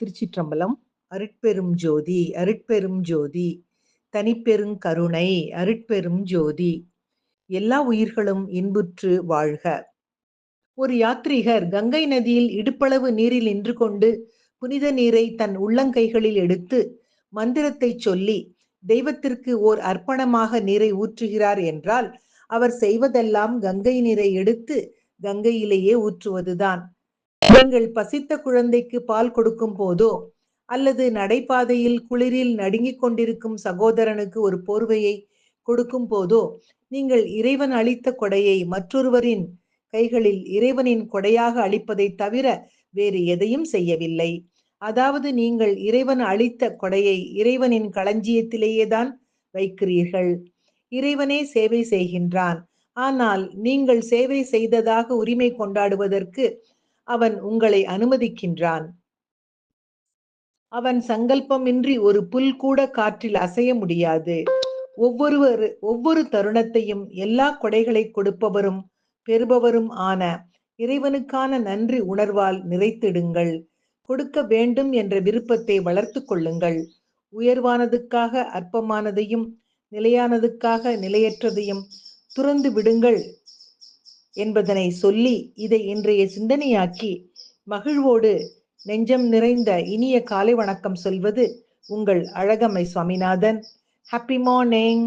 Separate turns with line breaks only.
திருச்சிற்றம்பலம். அருட்பெரும் ஜோதி அருட்பெரும் ஜோதி தனிப்பெருங் கருணை அருட்பெரும் ஜோதி. எல்லா உயிர்களும் இன்புற்று வாழ்க. ஒரு யாத்ரீகர் கங்கை நதியில் இடுப்பளவு நீரில் நின்று கொண்டு புனித நீரை தன் உள்ளங்கைகளில் எடுத்து மந்திரத்தைச் சொல்லி தெய்வத்திற்கு ஓர் அர்ப்பணமாக நீரை ஊற்றுகிறார் என்றால் அவர் செய்வதெல்லாம் கங்கை நீரை எடுத்து கங்கையிலேயே ஊற்றுவதுதான். நீங்கள் பசித்த குழந்தைக்கு பால் கொடுக்கும் போதோ அல்லது நடைபாதையில் குளிரில் நடுங்கிக் கொண்டிருக்கும் சகோதரனுக்கு ஒரு போர்வையை கொடுக்கும் போதோ நீங்கள் இறைவன் அளித்த கொடையை மற்றொருவரின் கைகளில் இறைவனின் கொடையாக அளிப்பதை தவிர வேறு எதையும் செய்யவில்லை. அதாவது நீங்கள் இறைவன் அளித்த கொடையை இறைவனின் களஞ்சியத்திலேயேதான் வைக்கிறீர்கள். இறைவனே சேவை செய்கின்றான். ஆனால் நீங்கள் சேவை செய்ததாக உரிமை கொண்டாடுவதற்கு அவன் உங்களை அனுமதிக்கின்றான். அவன் சங்கல்பமின்றி ஒரு புல் கூட காற்றில் அசைய முடியாது. ஒவ்வொரு தருணத்தையும் எல்லா கொடைகளை கொடுப்பவரும் பெறுபவரும் ஆன இறைவனுக்கான நன்றி உணர்வால் நிறைத்திடுங்கள். கொடுக்க வேண்டும் என்ற விருப்பத்தை வளர்த்து கொள்ளுங்கள். உயர்வானதுக்காக அற்பமானதையும் நிலையானதுக்காக நிலையற்றதையும் துறந்து விடுங்கள் என்பதனை சொல்லி இதை இன்றைய சிந்தனையாக்கி மகிழ்வோடு நெஞ்சம் நிறைந்த இனிய காலை வணக்கம் சொல்வது உங்கள் அழகம்மை சுவாமிநாதன். Happy morning.